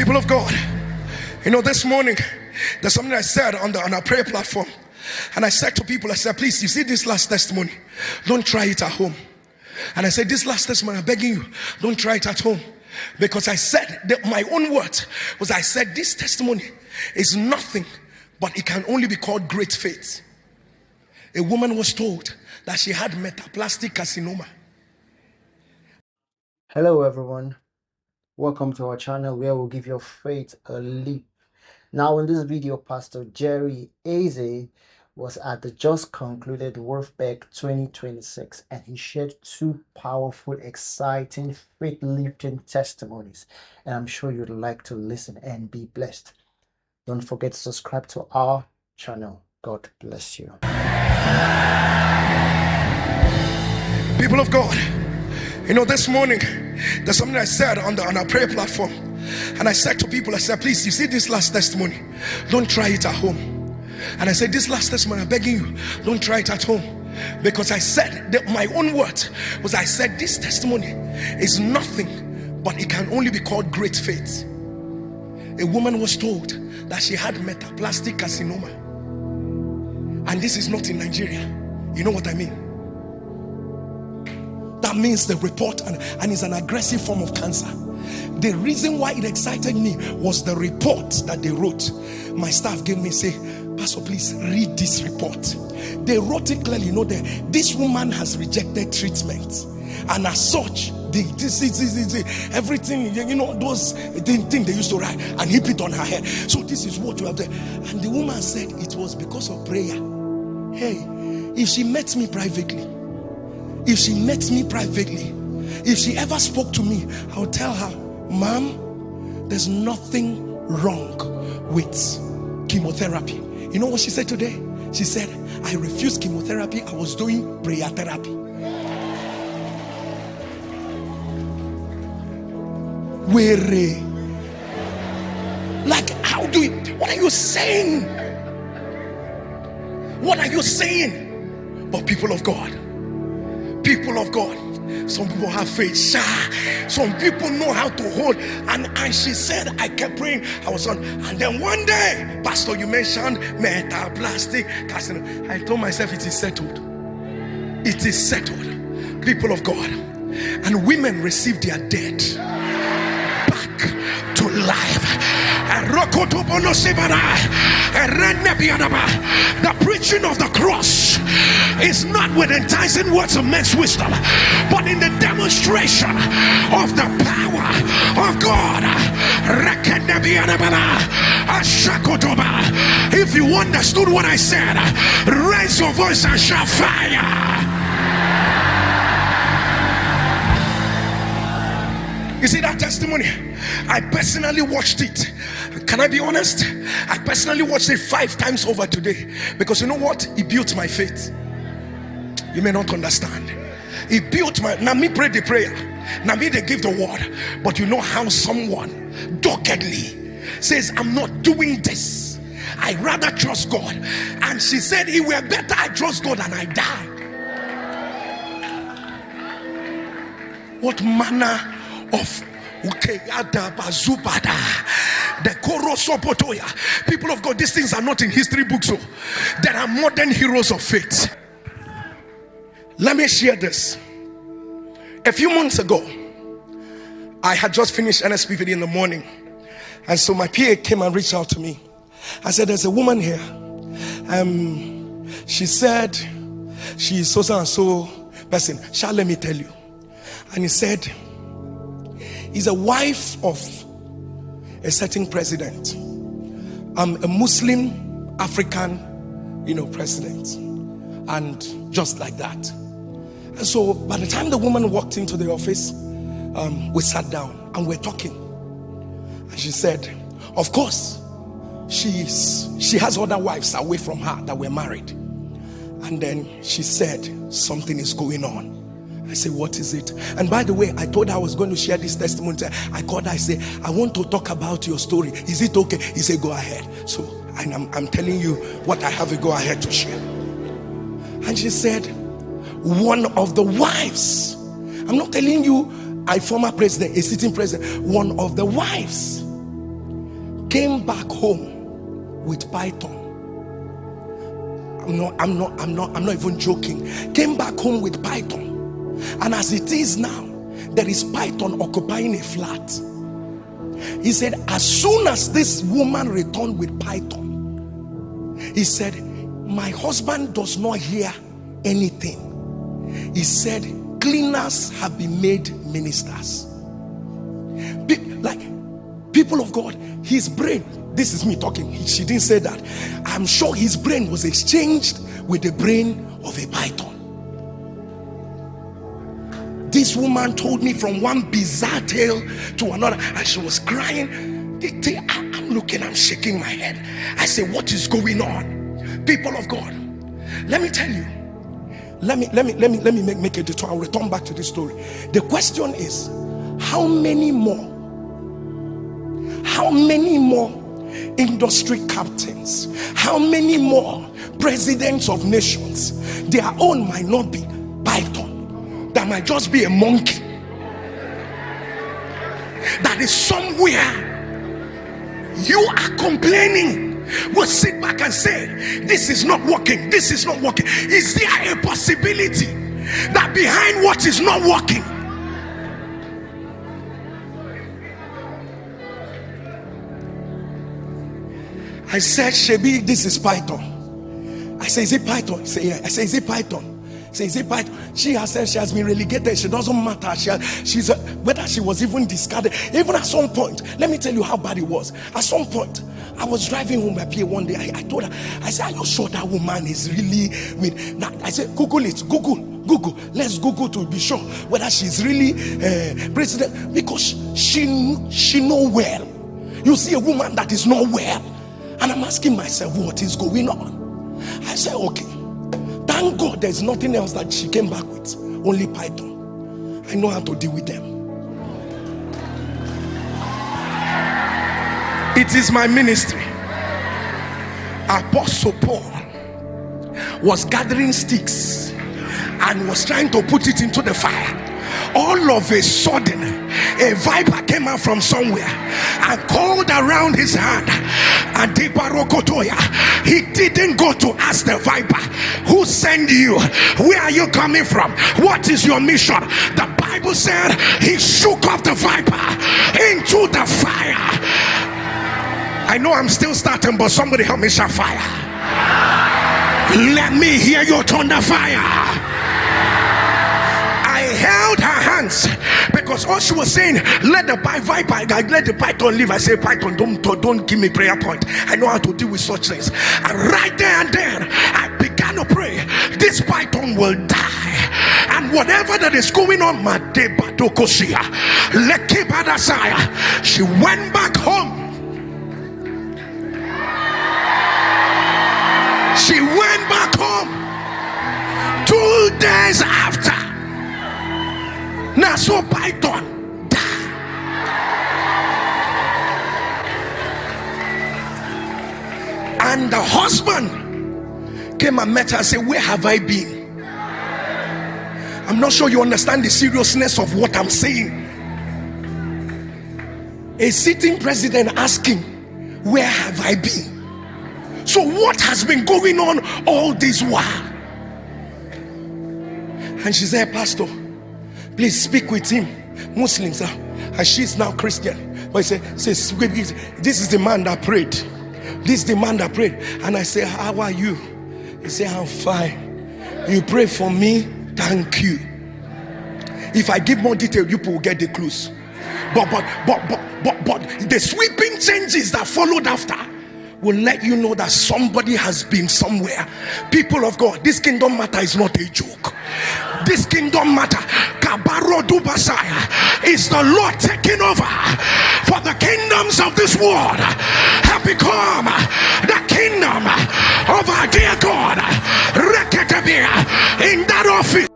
People of God, this morning there's something I said on our prayer platform, and I said to people, I said, please, you see this last testimony, don't try it at home. And I said, this last testimony, I'm begging you, don't try it at home. Because I said that my own word was, I said this testimony is nothing, but it can only be called great faith. A woman was told that she had metaplastic carcinoma. Hello everyone, welcome to our channel where we'll give your faith a leap. Now in this video, Pastor Jerry Eze was at the just concluded wofbec 2026 and he shared two powerful, exciting, faith-lifting testimonies, and I'm sure you'd like to listen and be blessed. Don't forget to subscribe to our channel. God bless you. People of God, this morning there's something I said on our prayer platform, and I said to people, I said, please, you see this last testimony, don't try it at home. And I said, this last testimony, I'm begging you, don't try it at home. Because I said that my own word was, I said this testimony is nothing, but it can only be called great faith. A woman was told that she had metaplastic carcinoma, and this is not in Nigeria. You know what I mean? That means the report, and it's an aggressive form of cancer. The reason why it excited me was the report that they wrote. My staff gave me, say, Pastor, please read this report. They wrote it clearly. This woman has rejected treatment, and as such, everything, those things they used to write and heap it on her head. So this is what you have there. And the woman said it was because of prayer. Hey, if she met me privately, if she ever spoke to me, I'll tell her, Mom, there's nothing wrong with chemotherapy. You know what she said today? She said, I refused chemotherapy. I was doing prayer therapy. Where? Like, how do you, what are you saying? What are you saying? But people of God, some people have faith. Some people know how to hold. And she said, I kept praying. I was on. And then one day, Pastor, you mentioned metaplastic carcinoma. I told myself, it is settled. It is settled. People of God. And women receive their dead back to life. The preaching of the cross is not with enticing words of men's wisdom, but in the demonstration of the power of God. If you understood what I said, raise your voice and shout fire. You see that testimony? I personally watched it. Can I be honest? I personally watched it 5 times over today, because you know what? It built my faith. You may not understand. It built my, now me pray the prayer, now me they give the word, but you know how someone doggedly says, I'm not doing this, I rather trust God. And she said, it were better I trust God and I die. What manner of people of God, these things are not in history books. So there are modern heroes of faith. Let me share this. A few months ago, I had just finished NSPPD in the morning, and so my PA came and reached out to me. I said, there's a woman here. She said she's so and so person. Shall let me tell you? And he said, he's a wife of a certain president, a Muslim African, president, and just like that. And so by the time the woman walked into the office, we sat down and we're talking, and she said, of course, she has other wives away from her that were married. And then she said, something is going on. I said, what is it? And by the way, I told her I was going to share this testimony. I called her, I said, I want to talk about your story. Is it okay? He said, go ahead. So I'm telling you what I have to go ahead to share. And she said, one of the wives, I'm not telling you a former president, a sitting president, one of the wives came back home with python. I'm not even joking. Came back home with python. And as it is now, there is python occupying a flat. He said, as soon as this woman returned with python, he said, my husband does not hear anything. He said, cleaners have been made ministers. Like, people of God, his brain, this is me talking, she didn't say that. I'm sure his brain was exchanged with the brain of a python. This woman told me from one bizarre tale to another, and she was crying. I'm looking, I'm shaking my head. I say, what is going on? People of God, let me tell you. Let me make a detour. I'll return back to this story. The question is, how many more industry captains, how many more presidents of nations, their own might not be python, that might just be a monkey that is somewhere. You are complaining, will sit back and say, this is not working, this is not working. Is there a possibility that behind what is not working, I said, Shebi, this is python. I say, is it python? Say, yeah. I say, is it python? Say, is it python? She has said she has been relegated. She doesn't matter. Whether she was even discarded. Even at some point, let me tell you how bad it was. At some point, I was driving home by PA one day. I told her, I said, are you sure that woman is really with? Now, I said, Google it. Google. Let's Google to be sure whether she's really president, because she know well. You see a woman that is not well. And I'm asking myself, what is going on? I said, okay, thank God there's nothing else that she came back with, only python. I know how to deal with them. It is my ministry. Apostle Paul was gathering sticks and was trying to put it into the fire. All of a sudden, a viper came out from somewhere and called around his hand. And he didn't go to ask the viper, who sent you? Where are you coming from? What is your mission? The Bible said he shook off the viper into the fire. I know I'm still starting, but somebody help me shout fire. Let me hear your thunder fire. I held her hands because all she was saying, let the python live. I say, python, don't give me prayer point. I know how to deal with such things. And right there and then, I began to pray. This python will die, and whatever that is going on, she went back home. She went back home 2 days after. Now, so python died. And the husband came and met her and said, where have I been? I'm not sure you understand the seriousness of what I'm saying. A sitting president asking, where have I been? So what has been going on all this while? And she said, Pastor, please speak with him. Muslims, and she's now Christian. But he says, this is the man that prayed. This is the man that prayed. And I say, how are you? He said, I'm fine. You pray for me, thank you. If I give more detail, you people will get the clues. But the sweeping changes that followed after will let you know that somebody has been somewhere. People of God, this kingdom matter is not a joke. This kingdom matter is the Lord taking over. For the kingdoms of this world have become the kingdom of our dear God. In that office,